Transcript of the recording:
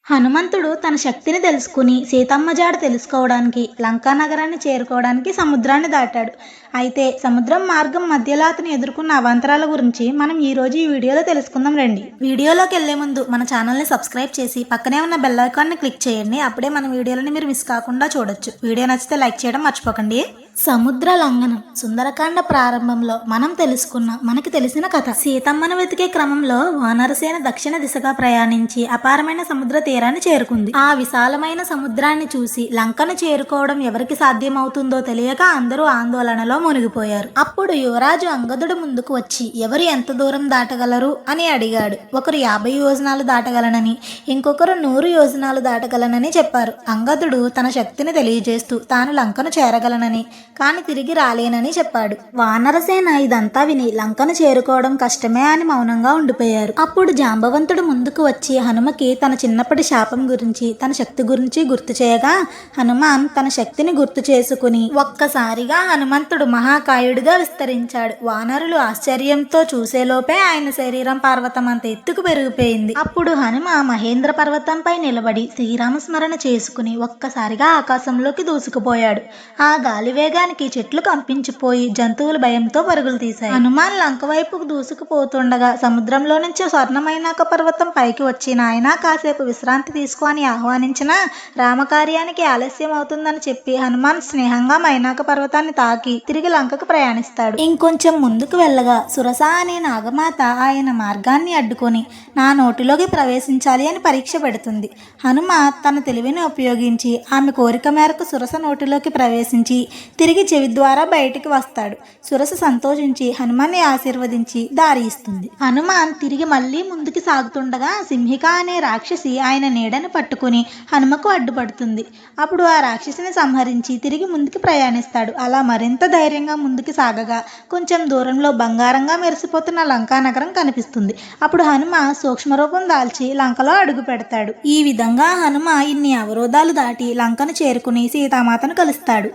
హనుమంతుడు తన శక్తిని తెలుసుకుని సీతమ్మ జాడ తెలుసుకోవడానికి లంకా నగరాన్ని చేరుకోవడానికి సముద్రాన్ని దాటాడు. అయితే సముద్రం మార్గం మధ్యలో అతను ఎదుర్కొన్న అవాంతరాల గురించి మనం ఈరోజు ఈ వీడియోలో తెలుసుకుందాం రండి. వీడియోలోకి వెళ్లే ముందు మన ఛానల్ని సబ్స్క్రైబ్ చేసి పక్కనే ఉన్న బెల్ ఐకాన్ని క్లిక్ చేయండి. అప్పుడే మన వీడియోలని మీరు మిస్ కాకుండా చూడొచ్చు. వీడియో నచ్చితే లైక్ చేయడం మర్చిపోకండి. సముద్ర లంఘనం సుందరకాండ ప్రారంభంలో మనం మనకి తెలిసిన కథ. సీతమ్మను వెతికే క్రమంలో వానరసేన దక్షిణ దిశగా ప్రయాణించి అపారమైన సముద్ర తీరాన్ని చేరుకుంది. ఆ విశాలమైన సముద్రాన్ని చూసి లంకను చేరుకోవడం ఎవరికి సాధ్యమవుతుందో తెలియక అందరూ ఆందోళనలో మునిగిపోయారు. అప్పుడు యువరాజు అంగదుడు ముందుకు వచ్చి ఎవరు ఎంత దూరం దాటగలరు అని అడిగాడు. ఒకరు 50 యోజనాలు దాటగలనని, ఇంకొకరు 100 యోజనాలు దాటగలనని చెప్పారు. అంగదుడు తన శక్తిని తెలియజేస్తూ తాను లంకను చేరగలనని కాని తిరిగి రాలేనని చెప్పాడు. వానరసేన ఇదంతా విని లంకను చేరుకోవడం కష్టమే అని మౌనంగా ఉండిపోయారు. అప్పుడు జాంబవంతుడు ముందుకు వచ్చి హనుమకి తన చిన్నప్పటి శాపం గురించి తన శక్తి గురించి గుర్తు చేయగా హనుమాన్ తన శక్తిని గుర్తు చేసుకుని ఒక్కసారిగా హనుమంతుడు మహాకాయుడిగా విస్తరించాడు. వానరులు ఆశ్చర్యంతో చూసేలోపే ఆయన శరీరం పర్వతం అంత ఎత్తుకు పెరిగిపోయింది. అప్పుడు హనుమ మహేంద్ర పర్వతంపై నిలబడి శ్రీరామస్మరణ చేసుకుని ఒక్కసారిగా ఆకాశంలోకి దూసుకుపోయాడు. ఆ గాలి వేగానికి చెట్లు కంపించిపోయి జంతువులు భయంతో పరుగులు తీశాయి. హనుమాన్ లంక వైపుకు దూసుకుపోతుండగా సముద్రంలో నుంచి స్వర్ణమైనాక పర్వతం పైకి వచ్చి నాయనా కాసేపు విశ్రాంతి తీసుకో అని ఆహ్వానించిన రామకార్యానికి ఆలస్యం అవుతుందని చెప్పి హనుమాన్ స్నేహంగా మైనాక పర్వతాన్ని తాకి తిరిగి లంకకు ప్రయాణిస్తాడు. ఇంకొంచెం ముందుకు వెళ్ళగా సురస అనే నాగమాత ఆయన మార్గాన్ని అడ్డుకొని నా నోటిలోకి ప్రవేశించాలి అని పరీక్ష పెడుతుంది. హనుమ తన తెలివిని ఉపయోగించి ఆమె కోరిక మేరకు సురస నోటిలోకి ప్రవేశించి తిరిగి చెవి ద్వారా బయటికి వస్తాడు. సురస సంతోషించి హనుమాన్ని ఆశీర్వదించి దారి ఇస్తుంది. హనుమాన్ తిరిగి మళ్ళీ ముందుకు సాగుతుండగా సింహిక అనే రాక్షసి ఆయన నీడను పట్టుకుని హనుమకు అడ్డుపడుతుంది. అప్పుడు ఆ రాక్షసిని సంహరించి తిరిగి ముందుకు ప్రయాణిస్తాడు. అలా మరింత ధైర్యంగా ముందుకు సాగగా కొంచెం దూరంలో బంగారంగా మెరిసిపోతున్న లంకా నగరం కనిపిస్తుంది. అప్పుడు హనుమ సూక్ష్మరూపం దాల్చి లంకలో అడుగు పెడతాడు. ఈ విధంగా హనుమ ఇన్ని అవరోధాలు దాటి లంకను చేరుకుని సీతామాతను కలుస్తాడు.